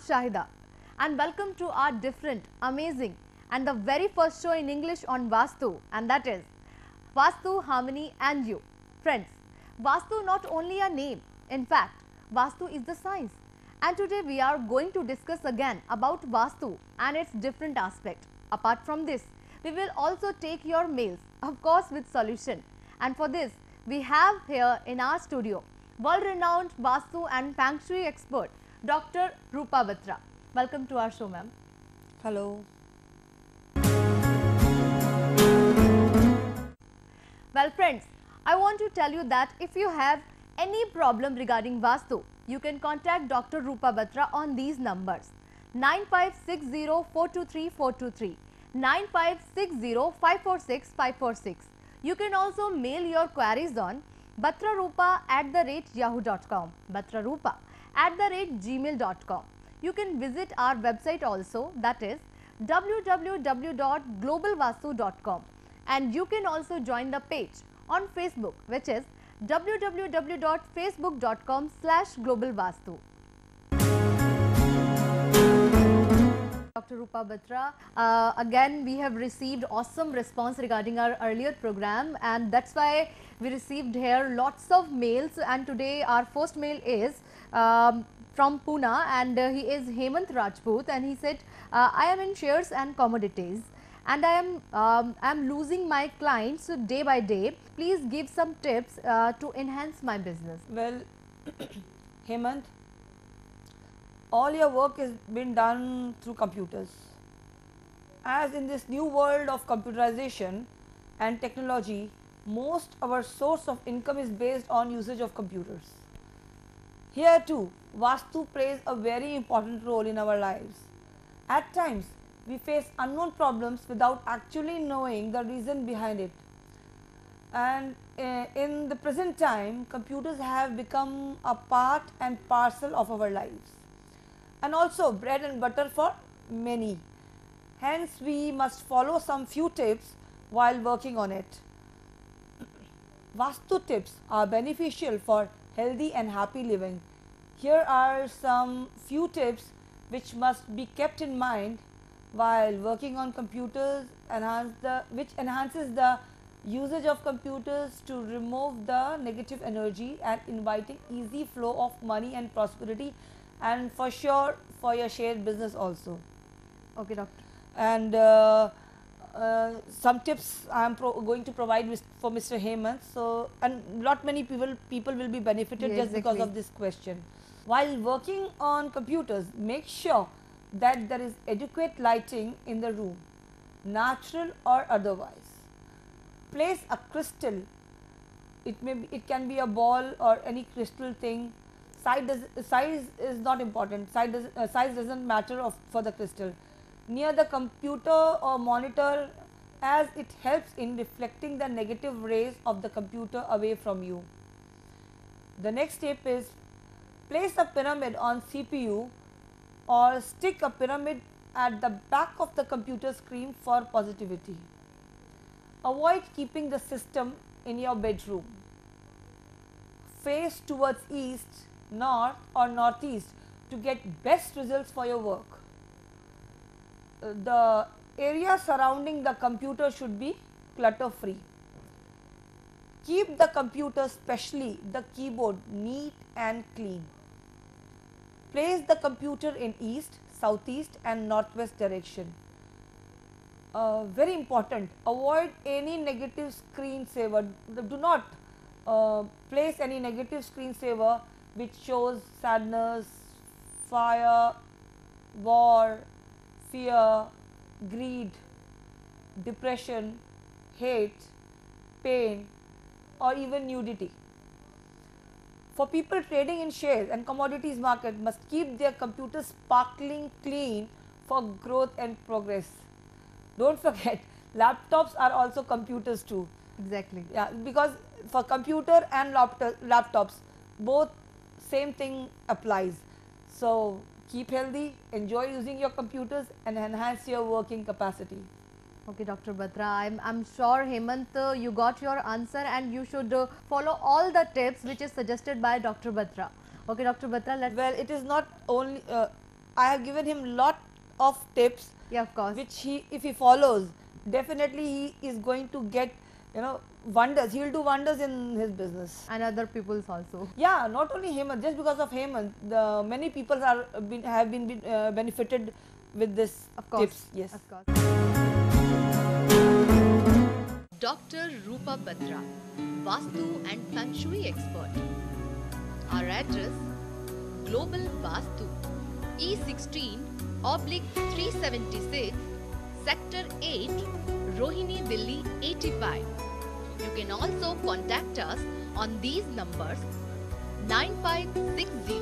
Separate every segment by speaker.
Speaker 1: Shahida and welcome to our different, amazing and the very first show in English on Vastu, and that is Vastu, Harmony and You. Friends, Vastu not only a name, in fact, Vastu is the science. And today we are going to discuss again about Vastu and its different aspect. Apart from this, we will also take your mails, of course with solution. And for this, we have here in our studio world-renowned Vastu and Feng Shui expert, Dr. Rupa Batra. Welcome to our show, ma'am.
Speaker 2: Hello.
Speaker 1: Well, friends, I want to tell you that if you have any problem regarding Vastu, you can contact Dr. Rupa Batra on these numbers 9560423423, 9560546546. You can also mail your queries on batrarupa@yahoo.com, batrarupa@gmail.com. You can visit our website also, that is www.globalvastu.com, and you can also join the page on Facebook, which is www.facebook.com/globalvastu. Dr. Rupa Batra, again we have received awesome response regarding our earlier program, and that's why we received here lots of mails, and today our first mail is from Pune, and he is Hemant Rajput, and he said, I am in shares and commodities and I am losing my clients day by day. Please give some tips to enhance my business.
Speaker 2: Well, Hemant, all your work has been done through computers. As in this new world of computerization and technology, most our source of income is based on usage of computers. Here too, Vastu plays a very important role in our lives. At times, we face unknown problems without actually knowing the reason behind it. And in the present time, computers have become a part and parcel of our lives, and also bread and butter for many. Hence, we must follow some few tips while working on it. Vastu tips are beneficial for healthy and happy living. Here are some few tips which must be kept in mind while working on computers, which enhances the usage of computers to remove the negative energy and inviting easy flow of money and prosperity, and for sure for your shared business also.
Speaker 1: Okay, doctor.
Speaker 2: And some tips I am going to provide for Mr. Hemant. So, and not many people will be benefited just because of this question. While working on computers, make sure that there is adequate lighting in the room, natural or otherwise. Place a crystal. It can be a ball or any crystal thing. Size is not important. Size doesn't matter for the crystal. Near the computer or monitor, as it helps in reflecting the negative rays of the computer away from you. The next step is place a pyramid on CPU or stick a pyramid at the back of the computer screen for positivity. Avoid keeping the system in your bedroom. Face towards east, north or northeast to get best results for your work. The area surrounding the computer should be clutter free. Keep the computer, especially the keyboard, neat and clean. Place the computer in east, southeast and northwest direction. Very important, avoid any negative screensaver. Do not place any negative screensaver which shows sadness, fire, war, fear, greed, depression, hate, pain or even nudity. For people trading in shares and commodities market, must keep their computers sparkling clean for growth and progress. Don't forget, laptops are also computers too.
Speaker 1: Exactly.
Speaker 2: Yeah, because for computer and laptops, both same thing applies. So keep healthy, enjoy using your computers and enhance your working capacity.
Speaker 1: Okay, Dr. Batra, I'm sure Hemant, you got your answer, and you should follow all the tips which is suggested by Dr. Batra. Okay, Dr. Batra, let's...
Speaker 2: Well, it is not only, I have given him lot of tips
Speaker 1: Yeah, of course.
Speaker 2: which if he follows, definitely he is going to get, wonders. He will do wonders in his business.
Speaker 1: And other people's also.
Speaker 2: Yeah, not only Hemant, just because of Hemant, the many people have been benefited with this
Speaker 1: Of course.
Speaker 2: tips. Yes.
Speaker 1: Of course.
Speaker 3: Dr. Rupa Batra, Vastu and Feng Shui expert. Our address, Global Vastu, E16/376, Sector 8, Rohini, Delhi 85. You can also contact us on these numbers 9560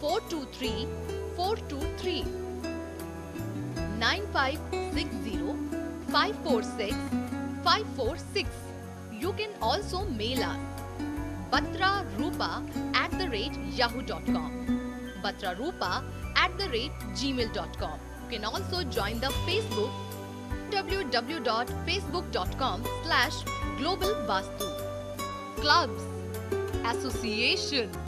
Speaker 3: 423 423, 9560 546 546. You can also mail us batrarupa@yahoo.com, batrarupa@gmail.com. You can also join the Facebook www.facebook.com/globalvastu. Clubs, association,